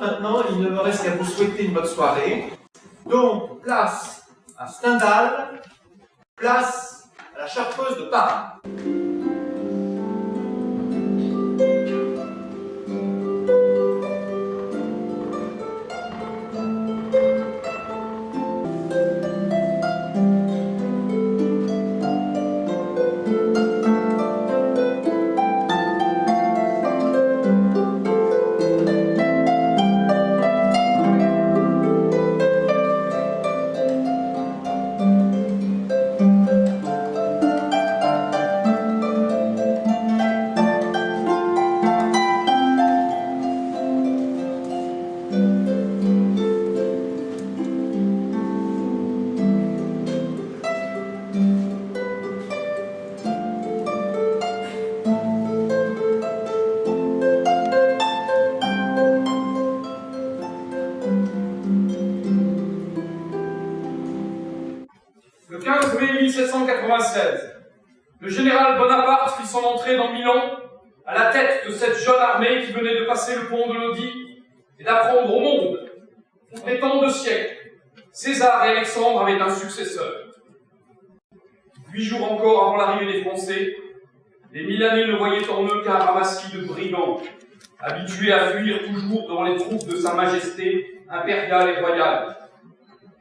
maintenant, il ne me reste qu'à vous souhaiter une bonne soirée. Donc, place à Stendhal, place à la Chartreuse de Paris. Le 15 mai 1796, le général Bonaparte fit son entrée dans Milan à la tête de cette jeune armée qui venait de passer le pont de Lodi et d'apprendre au monde qu'après tant de siècles, César et Alexandre avaient un successeur. 8 jours encore avant l'arrivée des Français, les Milanais ne voyaient en eux qu'un ramassis de brigands, habitués à fuir toujours devant les troupes de Sa Majesté impériale et royale.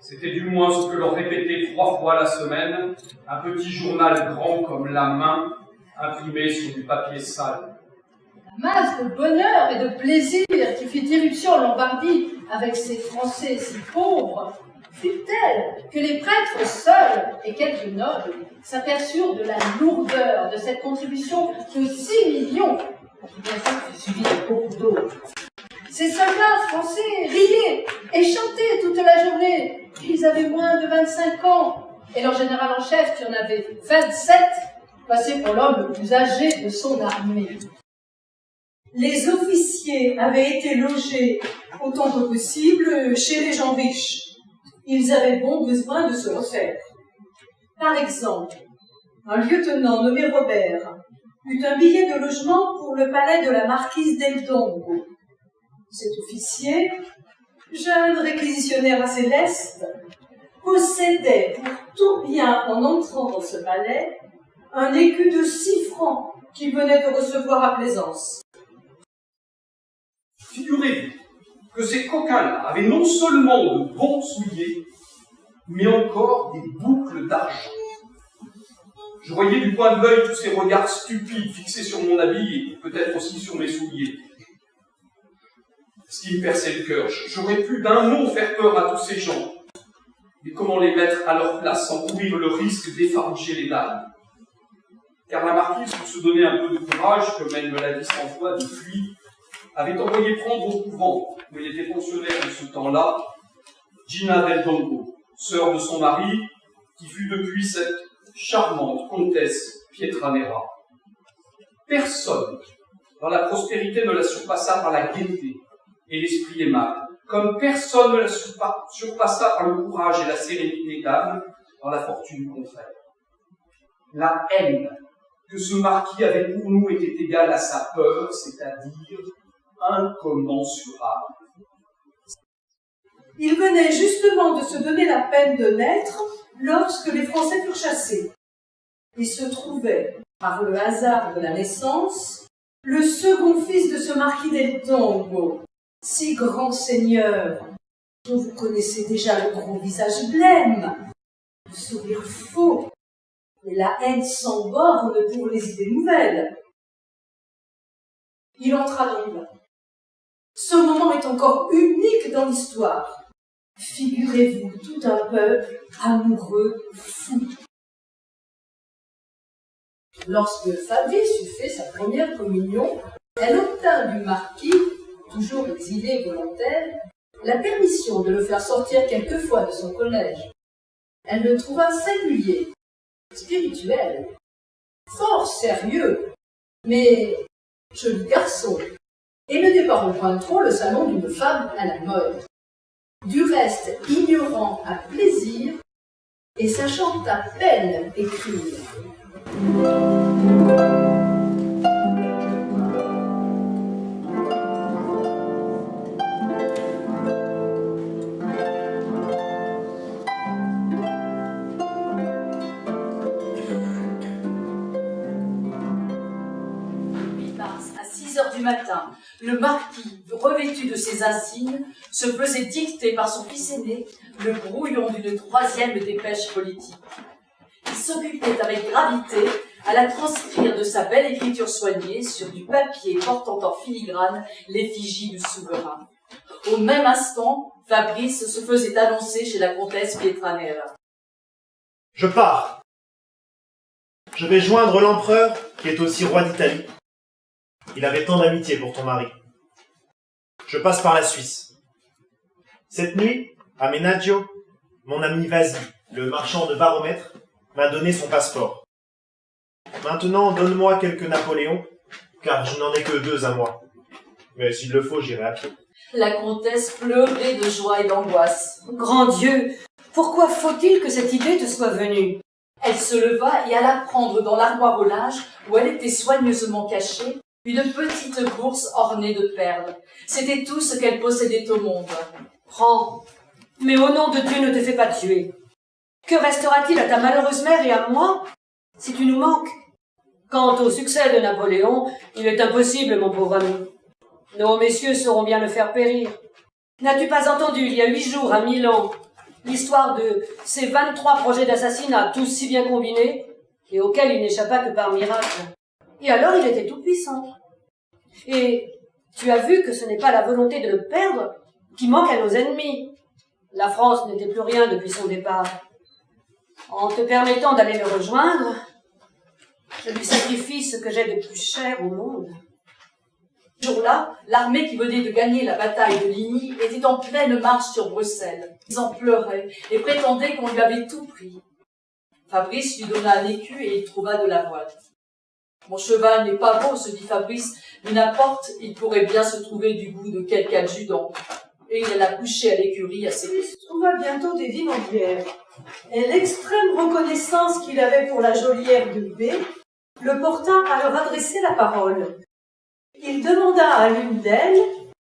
C'était du moins ce que leur répétait 3 fois la semaine un petit journal grand comme la main, imprimé sur du papier sale. La masse de bonheur et de plaisir qui fit irruption en Lombardie avec ces Français si pauvres fut telle que les prêtres seuls et quelques nobles s'aperçurent de la lourdeur de cette contribution de 6 millions, qui bien sûr fut suivie de beaucoup d'autres. Ces soldats français riaient et chantaient toute la journée. Ils avaient moins de 25 ans et leur général en chef, qui en avait 27, passait pour l'homme le plus âgé de son armée. Les officiers avaient été logés autant que possible chez les gens riches. Ils avaient bon besoin de se refaire. Par exemple, un lieutenant nommé Robert eut un billet de logement pour le palais de la marquise del Dongo. Cet officier, jeune réquisitionnaire assez leste, possédait pour tout bien en entrant dans ce palais un écu de 6 francs qu'il venait de recevoir à Plaisance. Figurez-vous que ces coquins-là avaient non seulement de bons souliers, mais encore des boucles d'argent. Je voyais du coin de l'œil tous ces regards stupides fixés sur mon habit et peut-être aussi sur mes souliers. Ce qui me perçait le cœur, j'aurais pu d'un mot faire peur à tous ces gens. Mais comment les mettre à leur place sans courir le risque d'effaroucher les dames? Car la marquise, pour se donner un peu de courage, comme elle me l'a dit 100 fois depuis, avait envoyé prendre au couvent, où elle était pensionnaire de ce temps-là, Gina del Dongo, sœur de son mari, qui fut depuis cette charmante comtesse Pietranera. Personne dans la prospérité ne la surpassa par la gaieté et l'esprit aimable, comme personne ne la surpassa par le courage et la sérénité d'âme dans la fortune contraire. La haine que ce marquis avait pour nous était égale à sa peur, c'est-à-dire incommensurable. Il venait justement de se donner la peine de naître lorsque les Français furent chassés. Il se trouvait, par le hasard de la naissance, le second fils de ce marquis del Dongo, si grand seigneur, dont vous connaissez déjà le gros visage blême, le sourire faux et la haine sans borne pour les idées nouvelles. Il entra dans Milan. Ce moment est encore unique dans l'histoire. Figurez-vous tout un peuple amoureux, fou. Lorsque Fabrice eut fait sa première communion, elle obtint du marquis, toujours exilé volontaire, la permission de le faire sortir quelquefois de son collège. Elle le trouva singulier, spirituel, fort sérieux, mais joli garçon, et ne déparut point trop le salon d'une femme à la mode. Du reste, ignorant à plaisir et sachant à peine écrire. matin, le marquis, revêtu de ses insignes, se faisait dicter par son fils aîné le brouillon d'une 3e dépêche politique. Il s'occupait avec gravité à la transcrire de sa belle écriture soignée sur du papier portant en filigrane l'effigie du souverain. Au même instant, Fabrice se faisait annoncer chez la comtesse Pietranera. Je pars. Je vais joindre l'empereur, qui est aussi roi d'Italie. Il avait tant d'amitié pour ton mari. Je passe par la Suisse. Cette nuit, à Menaggio, mon ami Vasi, le marchand de baromètres, m'a donné son passeport. Maintenant, donne-moi quelques Napoléons, car je n'en ai que 2 à moi. Mais s'il le faut, j'irai à pied. La comtesse pleurait de joie et d'angoisse. Grand Dieu, pourquoi faut-il que cette idée te soit venue? Elle se leva et alla prendre dans l'armoire au linge, où elle était soigneusement cachée, une petite bourse ornée de perles. C'était tout ce qu'elle possédait au monde. Prends, mais au nom de Dieu, ne te fais pas tuer. Que restera-t-il à ta malheureuse mère et à moi, si tu nous manques? Quant au succès de Napoléon, il est impossible, mon pauvre ami. Nos messieurs sauront bien le faire périr. N'as-tu pas entendu, il y a 8 jours, à Milan, l'histoire de ces 23 projets d'assassinat, tous si bien combinés, et auxquels il n'échappa que par miracle. Et alors il était tout-puissant. Et tu as vu que ce n'est pas la volonté de le perdre qui manque à nos ennemis. La France n'était plus rien depuis son départ. En te permettant d'aller le rejoindre, je lui sacrifie ce que j'ai de plus cher au monde. Ce jour-là, l'armée qui venait de gagner la bataille de Ligny était en pleine marche sur Bruxelles. Ils en pleuraient et prétendaient qu'on lui avait tout pris. Fabrice lui donna un écu et il trouva de l'avoine. « Mon cheval n'est pas beau, se dit Fabrice, mais n'importe, il pourrait bien se trouver du goût de quelque adjudant. » Et il alla coucher à l'écurie à ses pieds. Il trouva bientôt des vivandières, et l'extrême reconnaissance qu'il avait pour la geôlière de B le porta à leur adresser la parole. Il demanda à l'une d'elles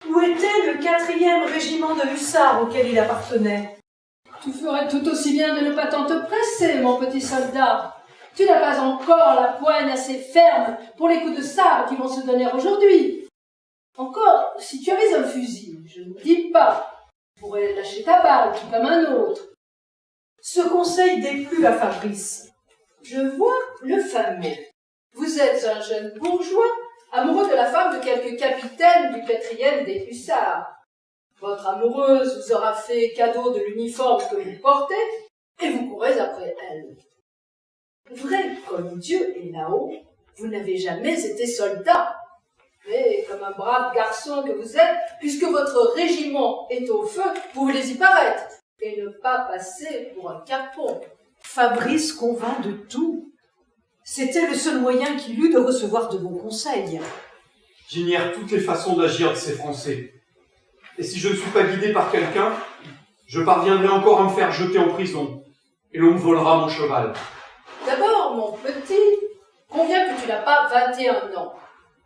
où était le 4e régiment de hussards auquel il appartenait. « Tu ferais tout aussi bien de ne pas t'en te presser, mon petit soldat. Tu n'as pas encore la poigne assez ferme pour les coups de sabre qui vont se donner aujourd'hui. Encore, si tu avais un fusil, je ne dis pas, tu pourrais lâcher ta balle tout comme un autre. » Ce conseil déplut à Fabrice. Je vois le fameux. Vous êtes un jeune bourgeois, amoureux de la femme de quelque capitaine du 4e des hussards. Votre amoureuse vous aura fait cadeau de l'uniforme que vous portez, et vous courez après elle. Vrai comme Dieu est là-haut, vous n'avez jamais été soldat. Mais comme un brave garçon que vous êtes, puisque votre régiment est au feu, vous voulez y paraître, et ne pas passer pour un capon. Fabrice convint de tout. C'était le seul moyen qu'il eut de recevoir de bons conseils. J'ignore toutes les façons d'agir de ces Français. Et si je ne suis pas guidé par quelqu'un, je parviendrai encore à me faire jeter en prison, et l'on me volera mon cheval. D'abord, mon petit, conviens que tu n'as pas 21 ans.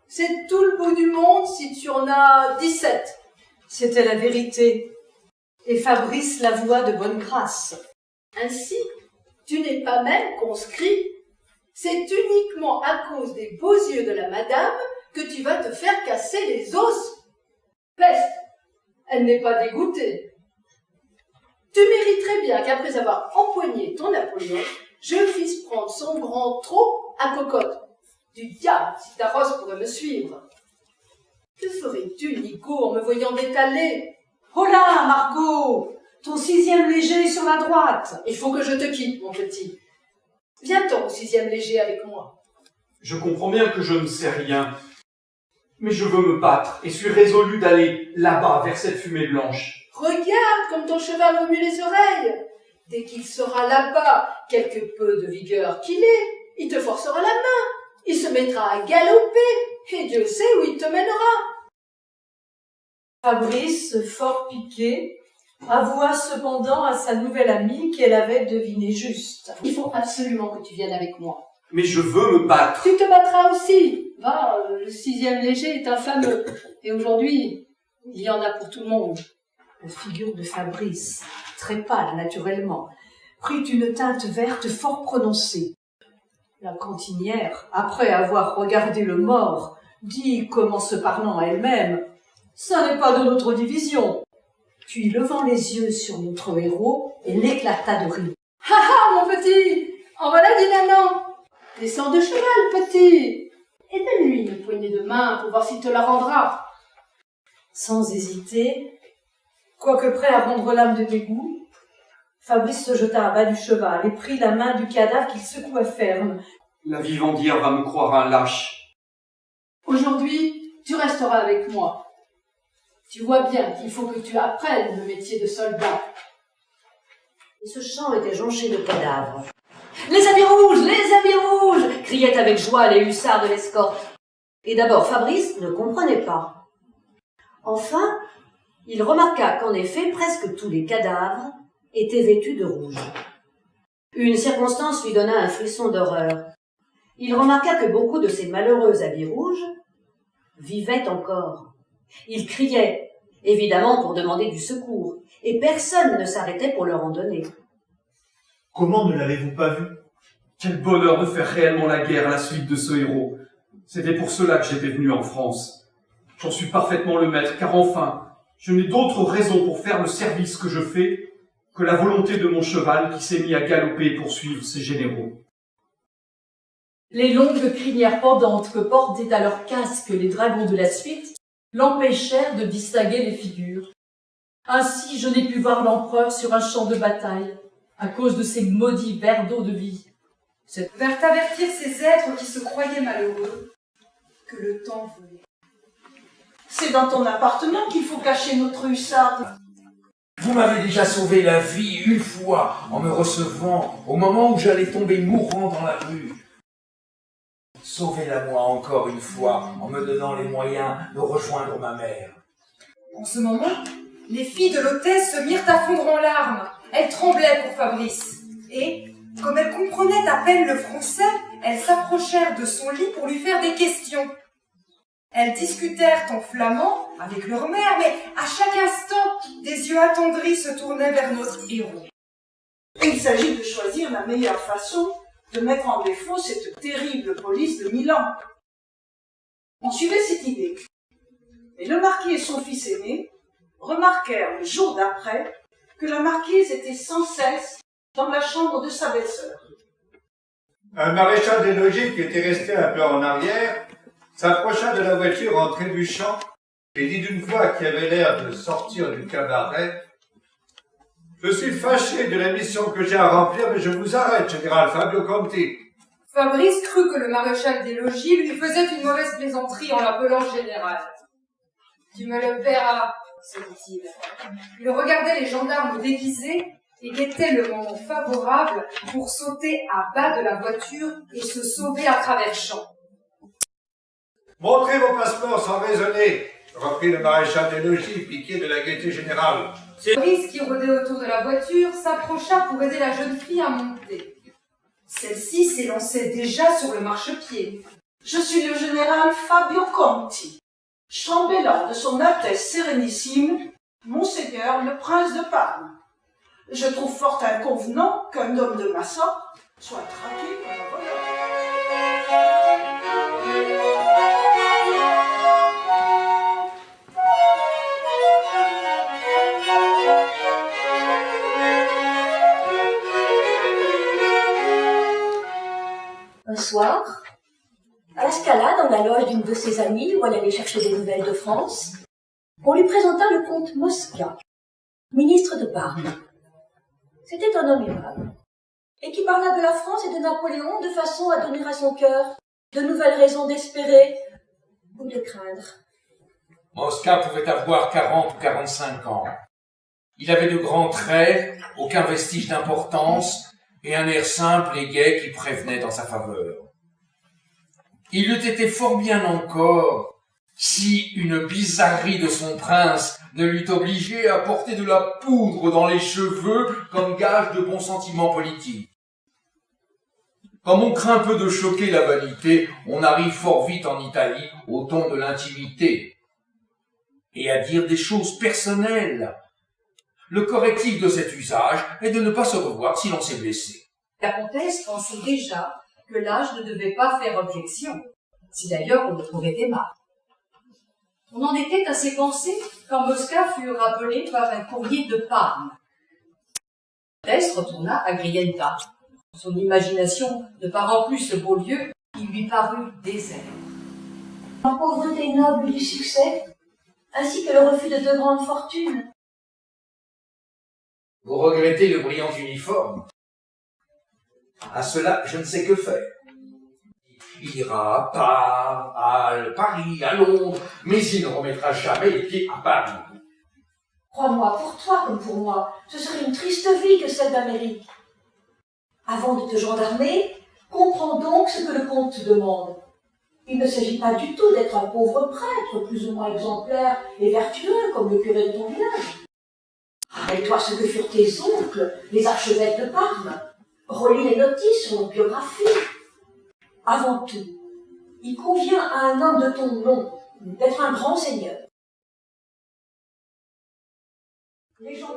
C'est tout le bout du monde si tu en as 17. C'était la vérité, et Fabrice l'avoua de bonne grâce. Ainsi, tu n'es pas même conscrit. C'est uniquement à cause des beaux yeux de la madame que tu vas te faire casser les os. Peste, elle n'est pas dégoûtée. Tu mériterais bien qu'après avoir empoigné ton Napoléon, je fisse prendre son grand trot à cocotte. Du diable, si ta rosse pourrait me suivre. Que ferais-tu, Nico, en me voyant m'étaler? Oh là, Margot, ton 6e léger sur la droite. Il faut que je te quitte, mon petit. Viens-t'en au 6e léger avec moi. Je comprends bien que je ne sais rien, mais je veux me battre et suis résolu d'aller là-bas, vers cette fumée blanche. Regarde comme ton cheval remue les oreilles. Dès qu'il sera là-bas, quelque peu de vigueur qu'il ait, il te forcera la main. Il se mettra à galoper, et Dieu sait où il te mènera. Fabrice, fort piqué, avoua cependant à sa nouvelle amie qu'elle avait deviné juste. Il faut absolument que tu viennes avec moi. Mais je veux me battre. Tu te battras aussi. Va, le 6e léger est un fameux. Et aujourd'hui, il y en a pour tout le monde. La figure de Fabrice, très pâle naturellement, prit une teinte verte fort prononcée. La cantinière, après avoir regardé le mort, dit comme en se parlant à elle-même, « Ça n'est pas de notre division ». Puis, levant les yeux sur notre héros, elle éclata de rire. « Ah, mon petit, en voilà du nanan. Descends de cheval, petit, et donne-lui une poignée de main pour voir s'il te la rendra. » Sans hésiter, quoique prêt à rendre l'âme de dégoût, Fabrice se jeta à bas du cheval et prit la main du cadavre qu'il secoua ferme. La vivandière va me croire un lâche. Aujourd'hui, tu resteras avec moi. Tu vois bien qu'il faut que tu apprennes le métier de soldat. Et ce champ était jonché de cadavres. « Les habits rouges! Les habits rouges !» criaient avec joie les hussards de l'escorte. Et d'abord, Fabrice ne comprenait pas. Enfin, il remarqua qu'en effet, presque tous les cadavres étaient vêtus de rouge. Une circonstance lui donna un frisson d'horreur. Il remarqua que beaucoup de ces malheureux habits rouges vivaient encore. Ils criaient, évidemment pour demander du secours, et personne ne s'arrêtait pour leur en donner. Comment ne l'avez-vous pas vu? Quel bonheur de faire réellement la guerre à la suite de ce héros. C'était pour cela que j'étais venu en France. J'en suis parfaitement le maître, car enfin, je n'ai d'autre raison pour faire le service que je fais que la volonté de mon cheval qui s'est mis à galoper pour suivre ses généraux. Les longues crinières pendantes que portaient à leur casque les dragons de la suite l'empêchèrent de distinguer les figures. Ainsi, je n'ai pu voir l'empereur sur un champ de bataille, à cause de ces maudits verres d'eau de vie. Vers t'avertir ces êtres qui se croyaient malheureux, que le temps venait. C'est dans ton appartement qu'il faut cacher notre hussarde. Vous m'avez déjà sauvé la vie une fois en me recevant au moment où j'allais tomber mourant dans la rue. Sauvez-la moi encore une fois en me donnant les moyens de rejoindre ma mère. En ce moment, les filles de l'hôtesse se mirent à fondre en larmes. Elles tremblaient pour Fabrice. Et, comme elles comprenaient à peine le français, elles s'approchèrent de son lit pour lui faire des questions. Elles discutèrent en flamand avec leur mère, mais à chaque instant, des yeux attendris se tournaient vers notre héros. Il s'agit de choisir la meilleure façon de mettre en défaut cette terrible police de Milan. On suivait cette idée. Et le marquis et son fils aîné remarquèrent le jour d'après que la marquise était sans cesse dans la chambre de sa belle-sœur. Un maréchal des logis qui était resté un peu en arrière s'approcha de la voiture en trébuchant et dit d'une voix qui avait l'air de sortir du cabaret: « Je suis fâché de la mission que j'ai à remplir, mais je vous arrête, général Fabio Conti. » Fabrice crut que le maréchal des logis lui faisait une mauvaise plaisanterie en l'appelant général. « Tu me le paieras, » se dit-il. Il regardait les gendarmes déguisés et guettait le moment favorable pour sauter à bas de la voiture et se sauver à travers champs. « Montrez vos passeports sans raisonner, » reprit le maréchal des logis, piqué de la gaieté générale. Fabrice, qui rôdait autour de la voiture, s'approcha pour aider la jeune fille à monter. Celle-ci s'élançait déjà sur le marchepied. « Je suis le général Fabio Conti, chambellan de son Altesse Sérénissime, Monseigneur le Prince de Parme. Je trouve fort inconvenant qu'un homme de ma sorte soit traqué comme un voleur. » Un soir, à la Scala, dans la loge d'une de ses amies où elle allait chercher des nouvelles de France, on lui présenta le comte Mosca, ministre de Parme. C'était un homme aimable, et qui parla de la France et de Napoléon de façon à donner à son cœur de nouvelles raisons d'espérer ou de craindre. Mosca pouvait avoir 40 ou 45 ans. Il avait de grands traits, aucun vestige d'importance, et un air simple et gai qui prévenait dans sa faveur. Il eût été fort bien encore si une bizarrerie de son prince ne l'eût obligé à porter de la poudre dans les cheveux comme gage de bon sentiment politique. Comme on craint peu de choquer la vanité, on arrive fort vite en Italie au ton de l'intimité et à dire des choses personnelles. Le correctif de cet usage est de ne pas se revoir si l'on s'est blessé. La comtesse pensait déjà que l'âge ne devait pas faire objection. si d'ailleurs on le trouvait aimable. On en était à ses pensées quand Mosca fut rappelé par un courrier de Parme. Tess retourna à Grienta. Son imagination ne parant plus ce beau lieu, il lui parut désert. La pauvreté noble du succès, ainsi que le refus de deux grandes fortunes. Vous regrettez le brillant uniforme? À cela, je ne sais que faire. Il ira à Paris, à Londres, mais il ne remettra jamais les pieds à Paris. Crois-moi, pour toi comme pour moi, ce serait une triste vie que celle d'Amérique. Avant de te gendarmer, comprends donc ce que le comte te demande. Il ne s'agit pas du tout d'être un pauvre prêtre, plus ou moins exemplaire et vertueux, comme le curé de ton village. Rappelle-toi ce que furent tes oncles, les archevêques de Parme. Relis les notices sur nos biographies. Avant tout, il convient à un homme de ton nom d'être un grand seigneur. Les gens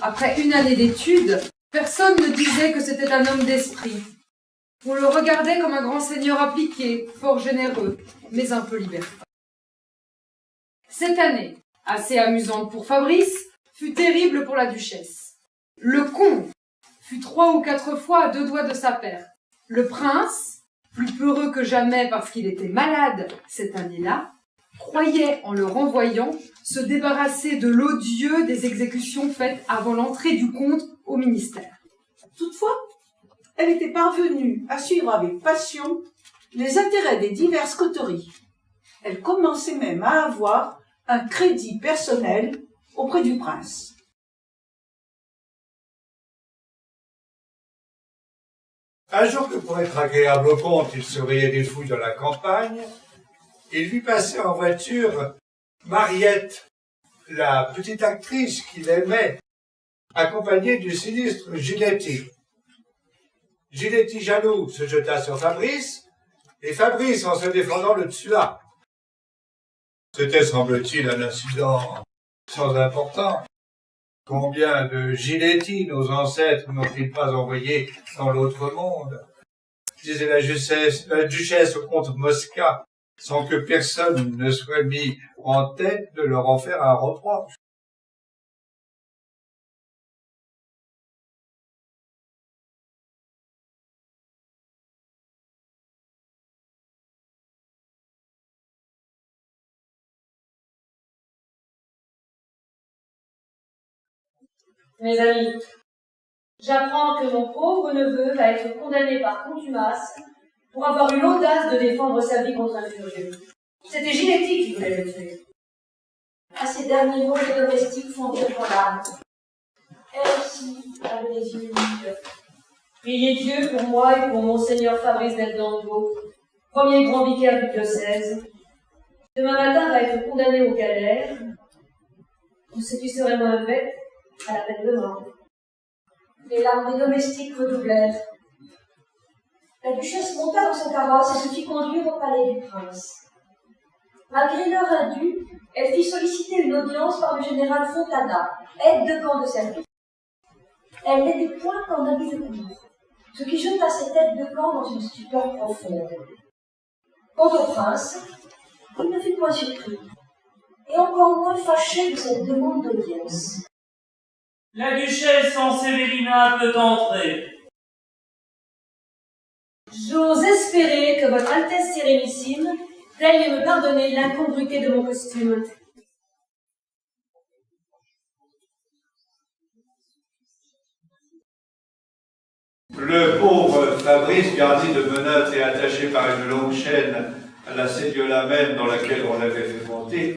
Après une année d'études, personne ne disait que c'était un homme d'esprit. On le regardait comme un grand seigneur appliqué, fort généreux, mais un peu libertin. Cette année, assez amusante pour Fabrice, fut terrible pour la duchesse. Le comte fut 3 ou 4 fois à 2 doigts de sa perte. Le prince, plus peureux que jamais parce qu'il était malade cette année-là, croyait, en le renvoyant, se débarrasser de l'odieux des exécutions faites avant l'entrée du comte au ministère. Toutefois, elle était parvenue à suivre avec passion les intérêts des diverses coteries. Elle commençait même à avoir un crédit personnel auprès du prince. Un jour que pour être agréable au comte, il surveillait des fouilles dans la campagne, il vit passer en voiture Mariette, la petite actrice qu'il aimait, accompagnée du sinistre Giletti. Giletti, jaloux, se jeta sur Fabrice, et Fabrice, en se défendant, le tua. C'était, semble-t-il, un incident sans importance. Combien de Giletti nos ancêtres n'ont-ils pas envoyé dans l'autre monde? Disait la duchesse au comte Mosca, sans que personne ne soit mis en tête de leur en faire un reproche. Mes amis, j'apprends que mon pauvre neveu va être condamné par contumace pour avoir eu l'audace de défendre sa vie contre un furieux. C'était Giletti qui voulait le tuer. À ces derniers mots, les domestiques fondirent en larmes. Elle aussi avait les yeux humides. Priez Dieu pour moi et pour monseigneur Fabrice del Dongo, premier grand vicaire du diocèse. Demain matin va être condamné aux galères. Ce qui serait moins bête à la peine de mort. Les larmes des domestiques redoublèrent. La duchesse monta dans son carrosse et se fit conduire au palais du prince. Malgré l'heure indue, elle fit solliciter une audience par le général Fontana, aide de camp de service. Elle n'était point qu'en habit de cour, ce qui jeta cette aide de camp dans une stupeur profonde. Quant au prince, il ne fut point surpris, et encore moins fâché de cette demande d'audience. La duchesse en Sévérina peut entrer. J'ose espérer que votre Altesse Sérénissime daigne me pardonner l'incongruité de mon costume. Le pauvre Fabrice, garni de menottes et attaché par une longue chaîne à la sédiola même dans laquelle on l'avait fait monter,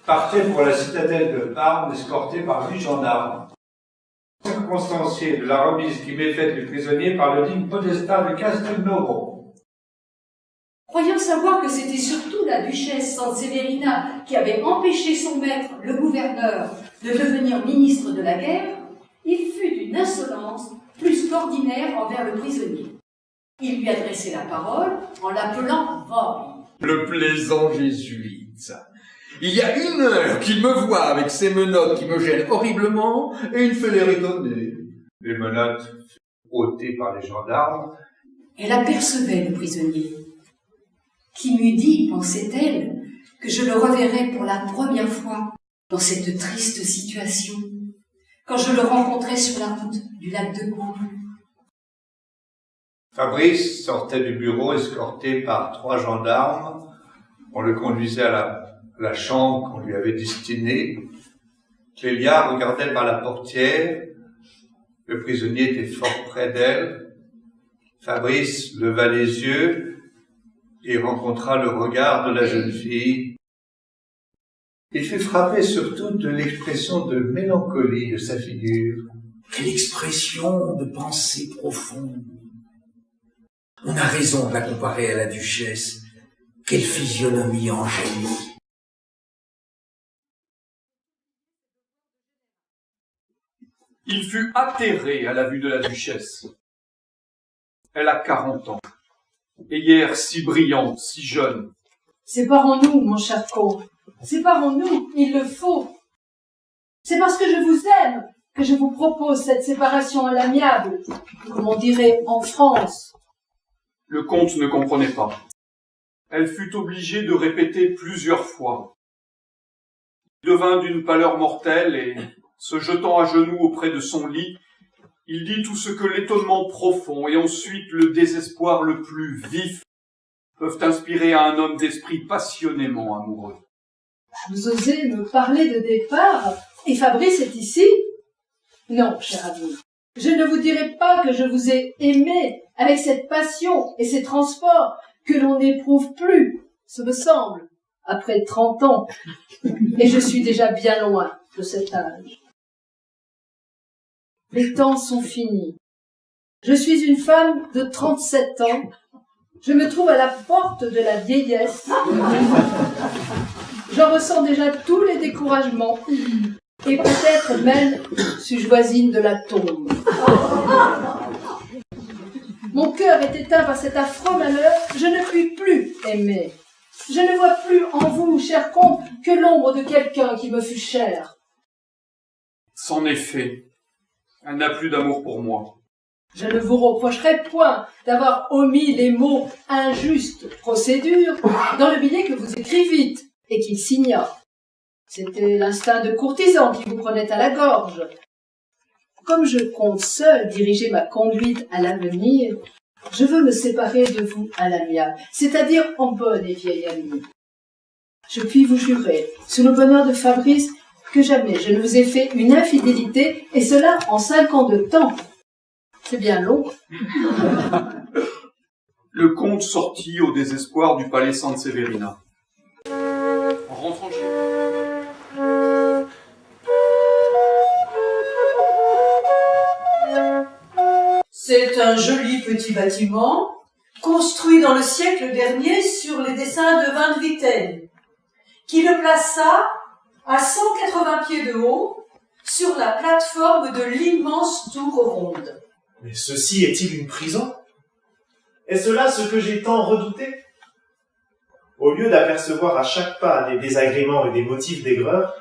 partait pour la citadelle de Parme, escorté par 8 gendarmes. circonstancié de la remise qui m'est faite du prisonnier par le digne podestat de Castelnova. Croyant savoir que c'était surtout la duchesse Sanseverina qui avait empêché son maître, le gouverneur, de devenir ministre de la guerre, il fut d'une insolence plus qu'ordinaire envers le prisonnier. Il lui adressait la parole en l'appelant Voy. Le plaisant jésuite. Il y a 1 heure qu'il me voit avec ses menottes qui me gênent horriblement, et il fait l'air étonné. Les menottes furent ôtées par les gendarmes. Elle apercevait le prisonnier. Qui m'eût dit, pensait-elle, que je le reverrais pour la première fois dans cette triste situation, quand je le rencontrais sur la route du lac de Goût. Fabrice sortait du bureau escorté par 3 gendarmes. On le conduisait à la chambre qu'on lui avait destinée. Clélia regardait par la portière. Le prisonnier était fort près d'elle. Fabrice leva les yeux et rencontra le regard de la jeune fille. Il fut frappé surtout de l'expression de mélancolie de sa figure. Quelle expression de pensée profonde. On a raison de la comparer à la duchesse. Quelle physionomie angélique. Il fut atterré à la vue de la duchesse. Elle a 40 ans, et hier si brillante, si jeune. Séparons-nous, mon cher comte. Séparons-nous, il le faut. C'est parce que je vous aime que je vous propose cette séparation à l'amiable, comme on dirait en France. Le comte ne comprenait pas. Elle fut obligée de répéter plusieurs fois. Il devint d'une pâleur mortelle et, se jetant à genoux auprès de son lit, il dit tout ce que l'étonnement profond et ensuite le désespoir le plus vif peuvent inspirer à un homme d'esprit passionnément amoureux. Vous osez me parler de départ, et Fabrice est ici? Non, cher ami, je ne vous dirai pas que je vous ai aimé avec cette passion et ces transports que l'on n'éprouve plus, ce me semble, après 30 ans, et je suis déjà bien loin de cet âge. Les temps sont finis. Je suis une femme de 37 ans. Je me trouve à la porte de la vieillesse. J'en ressens déjà tous les découragements. Et peut-être même suis-je voisine de la tombe. Mon cœur est éteint par cet affreux malheur. Je ne puis plus aimer. Je ne vois plus en vous, cher comte, que l'ombre de quelqu'un qui me fut cher. C'en est fait. Elle n'a plus d'amour pour moi. Je ne vous reprocherai point d'avoir omis les mots « injuste procédure » dans le billet que vous écrivîtes et qu'il signa. C'était l'instinct de courtisan qui vous prenait à la gorge. Comme je compte seul diriger ma conduite à l'avenir, je veux me séparer de vous à l'amiable, c'est-à-dire en bonne et vieille amie. Je puis vous jurer, sous le bonheur de Fabrice, que jamais je ne vous ai fait une infidélité, et cela en 5 ans de temps. C'est bien long. Le comte sortit au désespoir du palais Sanseverina. En rentrant chez lui, c'est un joli petit bâtiment, construit dans le siècle dernier sur les dessins de Van Witten, qui le plaça à 180 pieds de haut sur la plateforme de l'immense tour ronde. Mais ceci est-il une prison? Est-ce là ce que j'ai tant redouté? Au lieu d'apercevoir à chaque pas des désagréments et des motifs d'aigreur,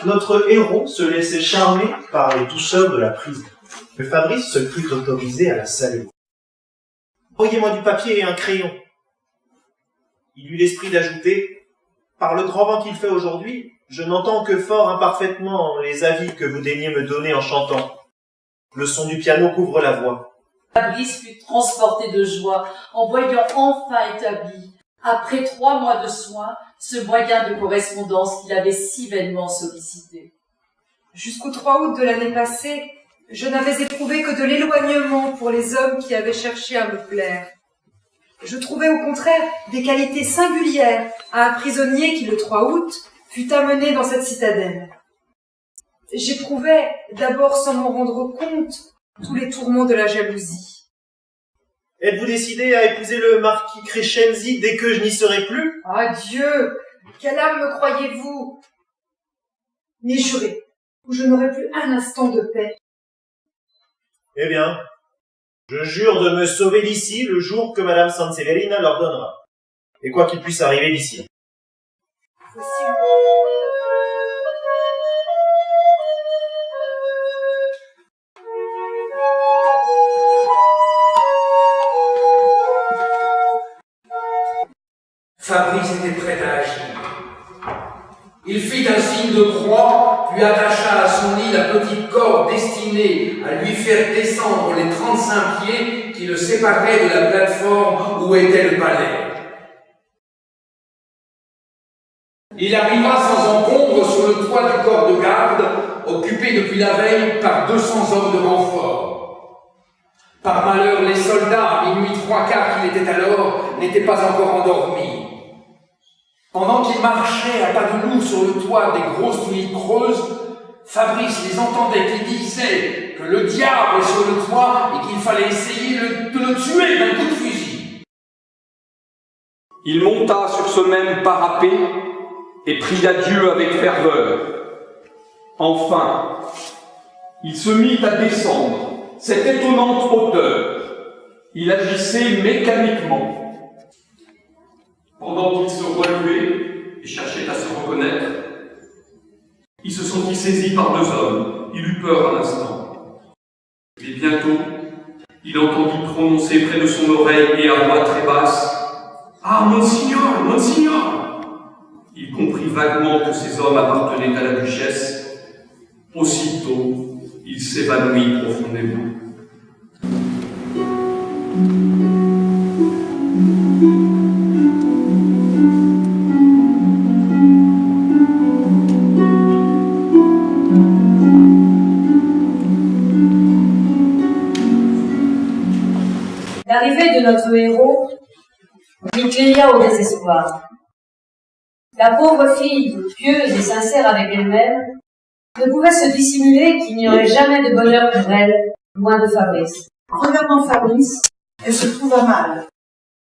notre héros se laissait charmer par les douceurs de la prison. Mais Fabrice se crut autorisé à la saluer. « Envoyez-moi du papier et un crayon. » Il eut l'esprit d'ajouter « Par le grand vent qu'il fait aujourd'hui, je n'entends que fort imparfaitement les avis que vous daignez me donner en chantant. Le son du piano couvre la voix. » Fabrice fut transporté de joie en voyant enfin établi, après 3 mois de soins, ce moyen de correspondance qu'il avait si vainement sollicité. Jusqu'au 3 août de l'année passée, je n'avais éprouvé que de l'éloignement pour les hommes qui avaient cherché à me plaire. Je trouvais au contraire des qualités singulières à un prisonnier qui, le 3 août, fut amené dans cette citadelle. J'éprouvais, d'abord sans m'en rendre compte, tous les tourments de la jalousie. Êtes-vous décidé à épouser le marquis Crescenzi dès que je n'y serai plus? Ah Dieu! Quelle âme me croyez-vous? Mais jurez, ou je n'aurai plus un instant de paix. Eh bien, je jure de me sauver d'ici le jour que Madame Sanseverina l'ordonnera. Et quoi qu'il puisse arriver d'ici. Fabrice était prêt à agir. Il fit un signe de croix, puis attacha à son lit la petite corde destinée à lui faire descendre les 35 pieds qui le séparaient de la plateforme où était le palais. Il arriva sans encombre sur le toit du corps de garde, occupé depuis la veille par 200 hommes de renfort. Par malheur, les soldats, à minuit 3/4 qu'il était alors, n'étaient pas encore endormis. Pendant qu'ils marchaient à pas de loup sur le toit des grosses nuits creuses, Fabrice les entendait qui disaient que le diable est sur le toit et qu'il fallait essayer de le tuer d'un coup de fusil. Il monta sur ce même parapet et pria Dieu avec ferveur. Enfin, il se mit à descendre cette étonnante hauteur. Il agissait mécaniquement. Pendant qu'il se relevait et cherchait à se reconnaître, il se sentit saisi par 2 hommes. Il eut peur un instant. Mais bientôt, il entendit prononcer près de son oreille et à voix très basse « Ah, Monsignor, Monsignor !» Il comprit vaguement que ces hommes appartenaient à la duchesse. Aussitôt, il s'évanouit profondément. L'arrivée de notre héros mit Clélia au désespoir. La pauvre fille, pieuse et sincère avec elle-même, ne pouvait se dissimuler qu'il n'y aurait jamais de bonheur pour elle, loin de Fabrice. En regardant Fabrice, elle se trouva mal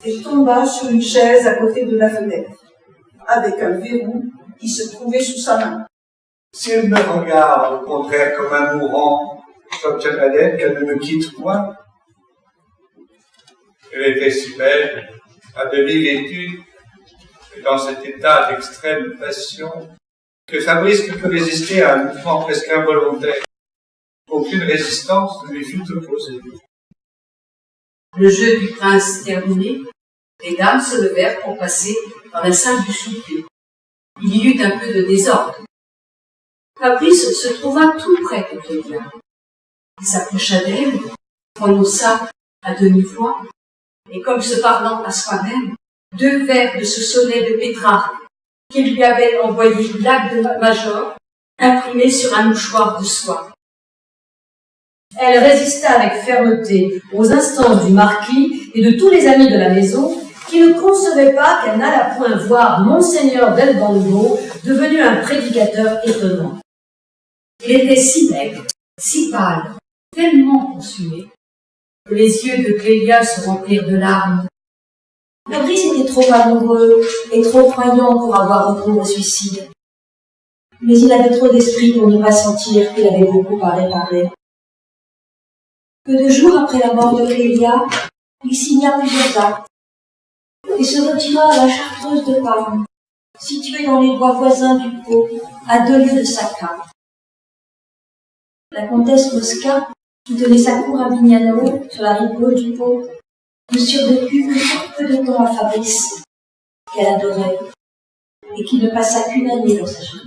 et tomba sur une chaise à côté de la fenêtre, avec un verrou qui se trouvait sous sa main. Si elle me regarde, au contraire, comme un mourant, j'obtiendrai qu'elle ne me quitte point. Elle était si belle, à demi vêtue, et dans cet état d'extrême passion, que Fabrice ne put résister à un mouvement presque involontaire. Aucune résistance ne lui fut opposée. Le jeu du prince terminé, les dames se levèrent pour passer dans la salle du souper. Il y eut un peu de désordre. Fabrice se trouva tout près de Clélia. Il s'approcha d'elle, prononça à demi-voix, et comme se parlant à soi-même, 2 vers de ce sonnet de Pétrarque qu'il lui avait envoyé l'Agde-Major, imprimé sur un mouchoir de soie. Elle résista avec fermeté aux instances du marquis et de tous les amis de la maison qui ne concevaient pas qu'elle n'allât point voir Monseigneur del Gango devenu un prédicateur étonnant. Il était si maigre, si pâle, tellement consumé, que les yeux de Clélia se remplirent de larmes. Fabrice était trop amoureux et trop croyant pour avoir recours au suicide. Mais il avait trop d'esprit pour ne pas sentir qu'il avait beaucoup à réparer. Peu de jours après la mort de Clélia, il signa plusieurs actes et se retira à la Chartreuse de Parme, située dans les bois voisins du Pau, à 2 lieues de Sacca. La comtesse Mosca, qui tenait sa cour à Vignano, sur la rive gauche du Pau, ne survécut que pour peu de temps à Fabrice, qu'elle adorait, et qui ne passa qu'une année dans sa chambre.